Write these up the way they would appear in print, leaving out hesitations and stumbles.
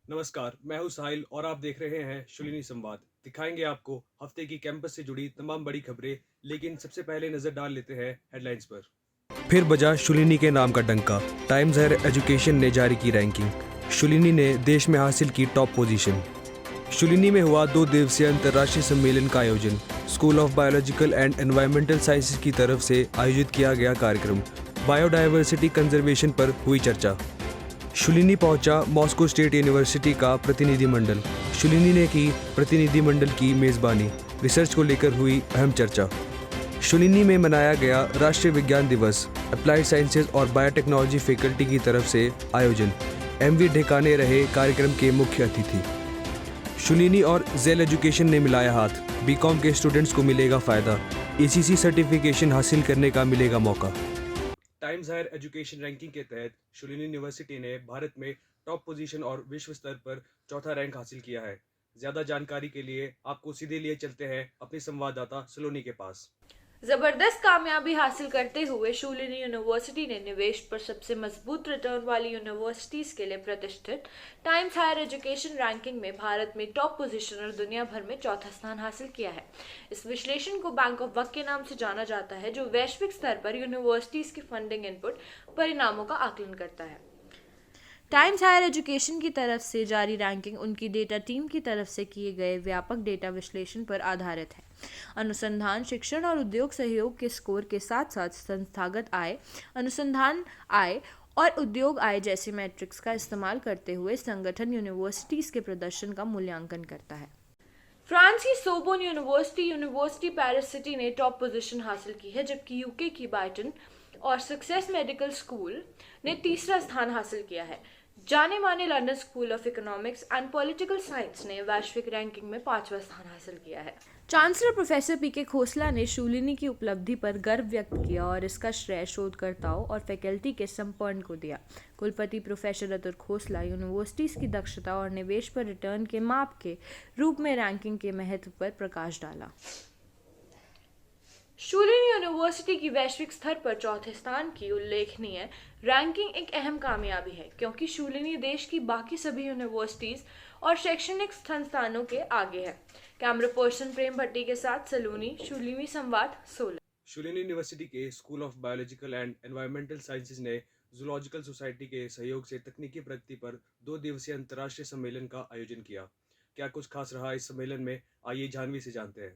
नमस्कार, मैं हूं साहिल और आप देख रहे हैं शुलिनी संवाद। दिखाएंगे आपको हफ्ते की कैंपस से जुड़ी तमाम बड़ी खबरें, लेकिन सबसे पहले नजर डाल लेते हैं हेडलाइंस पर। फिर बजा शुलिनी के नाम का डंका। टाइम्स हायर एजुकेशन ने जारी की रैंकिंग। शुलिनी ने देश में हासिल की टॉप पोजीशन। शुलिनी में हुआ 2 दिवसीय अंतर्राष्ट्रीय सम्मेलन का आयोजन। School of biological and environmental sciences की तरफ से आयोजित किया गया कार्यक्रम। बायोडायवर्सिटी कंजर्वेशन पर हुई चर्चा। शुलिनी पहुंचा मॉस्को स्टेट यूनिवर्सिटी का प्रतिनिधिमंडल। शुलिनी ने की प्रतिनिधिमंडल की मेज़बानी। रिसर्च को लेकर हुई अहम चर्चा। शुलिनी में मनाया गया राष्ट्रीय विज्ञान दिवस। अप्लाइड साइंसेज और बायोटेक्नोलॉजी फैकल्टी की तरफ से आयोजन। एमवी ढेकाने रहे कार्यक्रम के मुख्य अतिथि। शुलिनी और जेल एजुकेशन ने मिलाया हाथ। बीकॉम के स्टूडेंट्स को मिलेगा फ़ायदा। एसीसी सर्टिफिकेशन हासिल करने का मिलेगा मौका। टाइम्स हायर एजुकेशन रैंकिंग के तहत शुलिनी यूनिवर्सिटी ने भारत में टॉप पोजीशन और विश्व स्तर पर चौथा रैंक हासिल किया है। ज्यादा जानकारी के लिए आपको सीधे लिए चलते हैं अपने संवाददाता सलोनी के पास। जबरदस्त कामयाबी हासिल करते हुए शुलिनी यूनिवर्सिटी ने निवेश पर सबसे मजबूत रिटर्न वाली यूनिवर्सिटीज के लिए प्रतिष्ठित टाइम्स हायर एजुकेशन रैंकिंग में भारत में टॉप पोजीशन और दुनिया भर में चौथा स्थान हासिल किया है। इस विश्लेषण को बैंक ऑफ वक के नाम से जाना जाता है, जो वैश्विक स्तर पर यूनिवर्सिटीज की फंडिंग इनपुट परिणामों का आकलन करता है। टाइम्स हायर एजुकेशन की तरफ से जारी रैंकिंग उनकी डेटा टीम की तरफ से किए गए व्यापक डेटा विश्लेषण पर आधारित है। अनुसंधान, शिक्षण और उद्योग सहयोग के स्कोर के साथ साथ संस्थागत आय, अनुसंधान आय और उद्योग आय जैसे मैट्रिक्स का इस्तेमाल करते हुए संगठन यूनिवर्सिटीज के प्रदर्शन का मूल्यांकन करता है। फ्रांस की सोबोन यूनिवर्सिटी पेरिस सिटी ने टॉप पोजीशन हासिल की है, जबकि यूके की बाइटन और सक्सेस मेडिकल स्कूल ने तीसरा स्थान हासिल किया है। जाने माने London school of economics and political science ने वैश्विक रैंकिंग में 5वां स्थान हासिल किया है। चांसलर प्रोफेसर पीके खोसला ने शुलिनी की उपलब्धि पर गर्व व्यक्त किया और इसका श्रेय शोधकर्ताओं और फैकल्टी के संपूर्ण को दिया। कुलपति प्रोफेसर अतुल खोसला यूनिवर्सिटीज की दक्षता और निवेश पर रिटर्न के माप के रूप में रैंकिंग के महत्व पर प्रकाश डाला। शुलिनी यूनिवर्सिटी की वैश्विक स्तर पर चौथे स्थान की उल्लेखनीय रैंकिंग एक अहम कामयाबी है, क्योंकि शुलिनी देश की बाकी सभी यूनिवर्सिटीज और शैक्षणिक संस्थानों के आगे है। कैमरा पर्सन प्रेम भट्टी के साथ सलोनी, शुलिनी संवाद 16। शुलिनी यूनिवर्सिटी के school of biological and environmental sciences ने जूलॉजिकल सोसाइटी के सहयोग से तकनीकी प्रगति पर 2 दिवसीय अंतर्राष्ट्रीय सम्मेलन का आयोजन किया। क्या कुछ खास रहा इस सम्मेलन में, आइए जानवी से जानते हैं।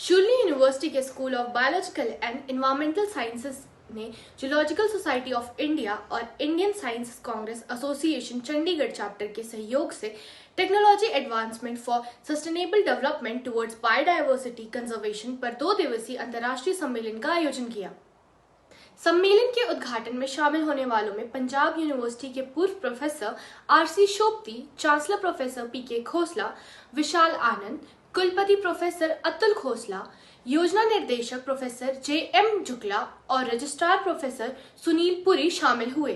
शुलिनी यूनिवर्सिटी के school of biological and environmental sciences ने जूलॉजिकल सोसाइटी ऑफ इंडिया और Indian science Congress association Chandigarh chapter के सहयोग से technology advancement for sustainable development towards biodiversity conservation पर 2 दिवसीय अंतर्राष्ट्रीय सम्मेलन का आयोजन किया। सम्मेलन के उद्घाटन में शामिल होने वालों में पंजाब यूनिवर्सिटी के पूर्व प्रोफेसर आरसी शोपती, चांसलर प्रोफेसर पीके खोसला, विशाल आनंद, कुलपति प्रोफेसर अतुल खोसला, योजना निर्देशक प्रोफेसर जे.एम. जुगला और रजिस्ट्रार प्रोफेसर सुनील पुरी शामिल हुए।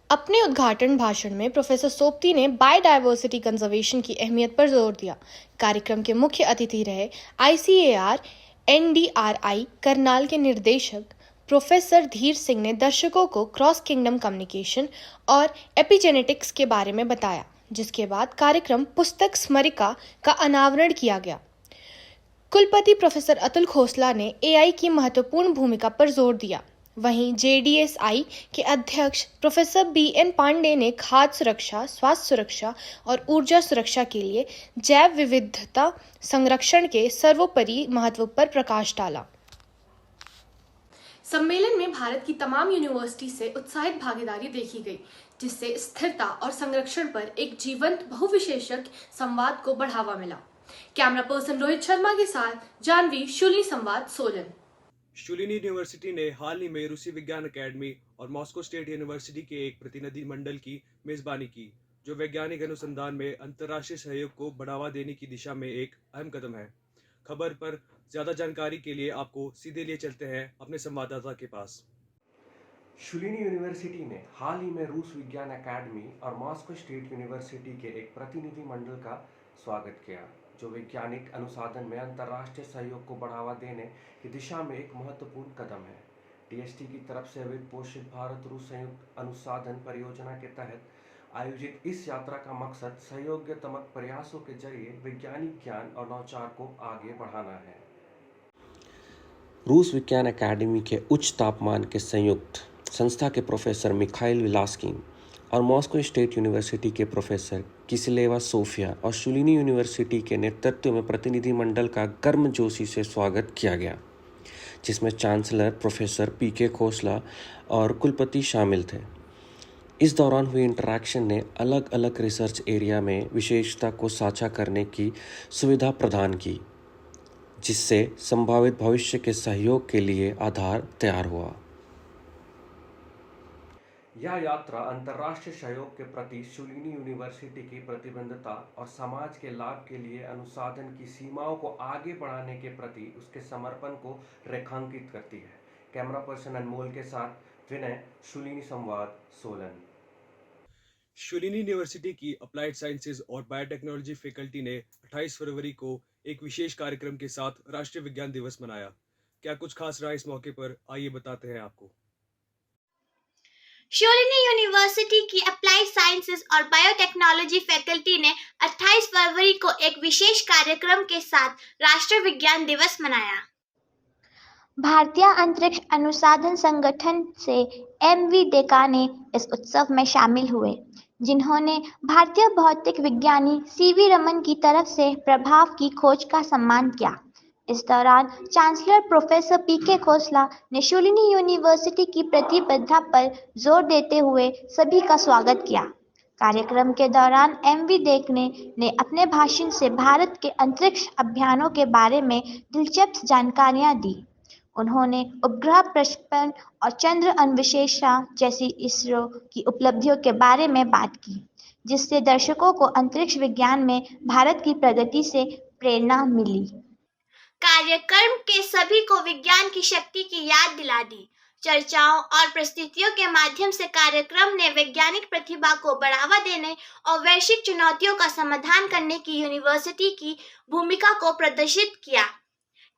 अपने उद्घाटन भाषण में प्रोफेसर सोपती ने बायोडायवर्सिटी कंजर्वेशन की अहमियत पर जोर दिया। कार्यक्रम के मुख्य अतिथि रहे आईसीएआर एनडीआरआई करनाल के निर्देशक प्रोफेसर धीर सिंह ने दर्शकों को क्रॉस किंगडम कम्युनिकेशन और एपिजेनेटिक्स के बारे में बताया, जिसके बाद कार्यक्रम पुस्तक स्मरिका का अनावरण किया गया। कुलपति प्रोफेसर अतुल खोसला ने एआई की महत्वपूर्ण भूमिका पर जोर दिया। वहीं जेडीएसआई के अध्यक्ष प्रोफेसर बीएन पांडे ने खाद्य सुरक्षा, स्वास्थ्य सुरक्षा और ऊर्जा सुरक्षा के लिए जैव विविधता संरक्षण के सर्वोपरि महत्व पर प्रकाश डाला। सम्मेलन में भारत की तमाम यूनिवर्सिटी से उत्साहित भागीदारी देखी गई, जिससे स्थिरता और संरक्षण पर एक जीवंत बहुविशेषज्ञ संवाद को बढ़ावा मिला। कैमरा पर्सन रोहित शर्मा के साथ जानवी, शुलिनी संवाद, सोलन। शुलिनी यूनिवर्सिटी ने हाल ही में रूसी विज्ञान अकेडमी और मॉस्को स्टेट यूनिवर्सिटी के एक प्रतिनिधिमंडल की मेजबानी की, जो वैज्ञानिक अनुसंधान में अंतर्राष्ट्रीय सहयोग को बढ़ावा देने की दिशा में एक अहम कदम है। खबर पर ज्यादा जानकारी के लिए आपको सीधे लिए चलते हैं अपने संवाददाता के पास। शुलिनी यूनिवर्सिटी ने हाल ही में रूस विज्ञान अकेडमी और मॉस्को स्टेट यूनिवर्सिटी के एक प्रतिनिधिमंडल का स्वागत किया, जो वैज्ञानिक अनुसंधान में अंतर्राष्ट्रीय सहयोग को बढ़ावा देने की दिशा में एक महत्वपूर्ण कदम है। टीएसटी की तरफ से वित्त पोषित भारत रूस संयुक्त अनुसंधान परियोजना के तहत आयोजित इस यात्रा का मकसद सहयोगात्मक प्रयासों के जरिए वैज्ञानिक ज्ञान और नवाचार को आगे बढ़ाना है। रूस विज्ञान अकादमी के उच्च तापमान के संयुक्त संस्था के प्रोफेसर मिखाइल विलास्किन और मॉस्को स्टेट यूनिवर्सिटी के प्रोफेसर किसिलेवा सोफिया और शुलिनी यूनिवर्सिटी के नेतृत्व में प्रतिनिधिमंडल का गर्मजोशी से स्वागत किया गया, जिसमें चांसलर प्रोफेसर पीके खोसला और कुलपति शामिल थे। इस दौरान हुई इंटरैक्शन ने अलग अलग रिसर्च एरिया में विशेषता को साझा करने की सुविधा प्रदान की, जिससे संभावित भविष्य के सहयोग के लिए आधार तैयार हुआ। यह यात्रा अंतर्राष्ट्रीय सहयोग के प्रति शुलिनी यूनिवर्सिटी की प्रतिबद्धता और समाज के लाभ के लिए अनुसंधान की सीमाओं को आगे बढ़ाने के प्रति उसके समर्पण को रेखांकित करती है। कैमरा पर्सन अनमोल के साथ विनय, शुलिनी संवाद, सोलन। शुलिनी यूनिवर्सिटी की अप्लाइड साइंसेज और बायोटेक्नोलॉजी फैकल्टी ने 28 फरवरी को एक विशेष कार्यक्रम के साथ राष्ट्रीय विज्ञान दिवस मनाया। क्या कुछ खास रहा इस मौके पर, आइए बताते हैं आपको। शुलिनी यूनिवर्सिटी की अप्लाइड साइंसेज और बायोटेक्नोलॉजी फैकल्टी ने 28 फरवरी को एक विशेष कार्यक्रम के साथ राष्ट्रीय विज्ञान दिवस मनाया। भारतीय अंतरिक्ष अनुसंधान संगठन से एम.वी. डेकाने इस उत्सव में शामिल हुए, जिन्होंने भारतीय भौतिक विज्ञानी सी.वी. रमन की तरफ से प्रभाव की खोज का सम्मान किया। इस दौरान चांसलर प्रोफेसर पीके खोसला ने शुलिनी यूनिवर्सिटी की प्रतिबद्धता पर जोर देते हुए सभी का स्वागत किया। कार्यक्रम के दौरान एम.वी. डेकाने ने अपने भाषण से भारत के अंतरिक्ष अभियानों के बारे में दिलचस्प जानकारियां दी। उन्होंने उपग्रह प्रक्षेपण और चंद्र अन्वेषण जैसी इसरो की उपलब्धियों के बारे में बात की, जिससे दर्शकों को अंतरिक्ष विज्ञान में भारत की प्रगति से प्रेरणा मिली। कार्यक्रम के सभी को विज्ञान की शक्ति की याद दिला दी। चर्चाओं और प्रस्तुतियों के माध्यम से कार्यक्रम ने वैज्ञानिक प्रतिभा को बढ़ावा देने और वैश्विक चुनौतियों का समाधान करने की यूनिवर्सिटी की भूमिका को प्रदर्शित किया।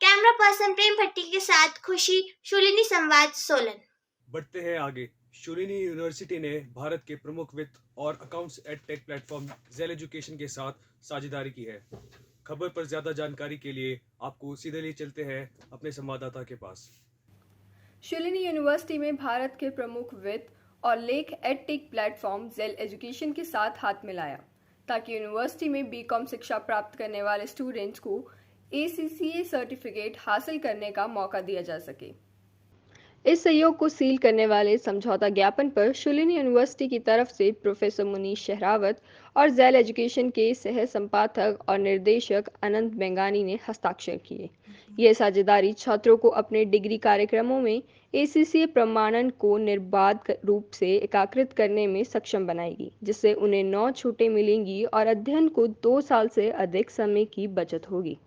कैमरा पर्सन प्रेम भट्टी के साथ खुशी, शुलिनी संवाद, सोलन। बढ़ते हैं आगे। शुलिनी यूनिवर्सिटी ने भारत के प्रमुख वित्त और accounts edtech platform Zell education के साथ साझेदारी की है। खबर पर ज्यादा जानकारी के लिए आपको सीधे ले चलते हैं अपने संवाददाता के पास। शुलिनी यूनिवर्सिटी में भारत के प्रमुख वित्त और लेख एडटेक प्लेटफॉर्म जेल एजुकेशन के साथ हाथ मिलाया, ताकि यूनिवर्सिटी में बीकॉम शिक्षा प्राप्त करने वाले स्टूडेंट्स को ACCA सर्टिफिकेट हासिल करने का मौका दिया जा सके। इस सहयोग को सील करने वाले समझौता ज्ञापन पर शुलिनी यूनिवर्सिटी की तरफ से प्रोफेसर मुनीश शहरावत और जेल एजुकेशन के सह संपादक और निर्देशक अनंत बेंगानी ने हस्ताक्षर किए। यह साझेदारी छात्रों को अपने डिग्री कार्यक्रमों में ACCA प्रमाणन को निर्बाध रूप से एकीकृत करने में सक्षम बनाएगी, जिससे उन्हें 9 छूटें मिलेंगी और अध्ययन को 2 साल से अधिक समय की बचत होगी।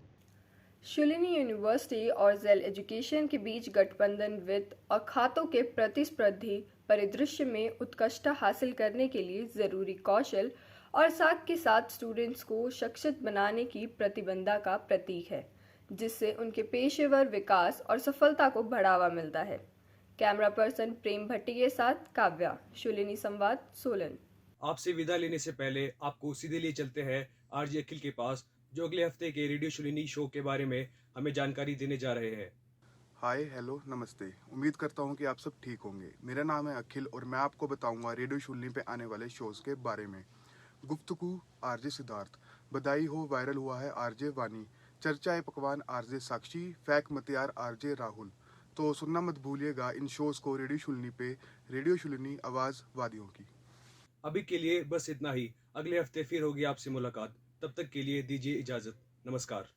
शुलिनी यूनिवर्सिटी और जेल एजुकेशन के बीच गठबंधन वित्त और खातों के प्रतिस्पर्धी परिदृश्य में उत्कृष्टता हासिल करने के लिए जरूरी कौशल और साथ के साथ स्टूडेंट्स को सशक्त बनाने की प्रतिबद्धता का प्रतीक है, जिससे उनके पेशेवर विकास और सफलता को बढ़ावा मिलता है। कैमरा पर्सन प्रेम भट्टी के साथ काव्या, शुलिनी संवाद, सोलन। आपसे विदा लेने से पहले आपको सीधे ले चलते हैं आरजे अखिल के पास, जो अगले हफ्ते के रेडियो शुलिनी शो के बारे में हमें जानकारी देने जा रहे हैं। हाय, हेलो, नमस्ते। उम्मीद करता हूँ कि आप सब ठीक होंगे। मेरा नाम है अखिल और मैं आपको बताऊंगा रेडियो शुलिनी पे आने वाले शोज के बारे में। गुफ्तगू आरजे सिद्धार्थ, बधाई हो वायरल हुआ है आरजे वानी, चर्चाएं पकवान आरजे साक्षी, फैक मतियार आरजे राहुल। तो सुनना मत भूलिएगा इन शोज को रेडियो शुलिनी पे, रेडियो शुलिनी आवाज वादियों की। अभी के लिए बस इतना ही। अगले हफ्ते फिर होगी आपसे मुलाकात। तब तक के लिए दीजिए इजाजत। नमस्कार।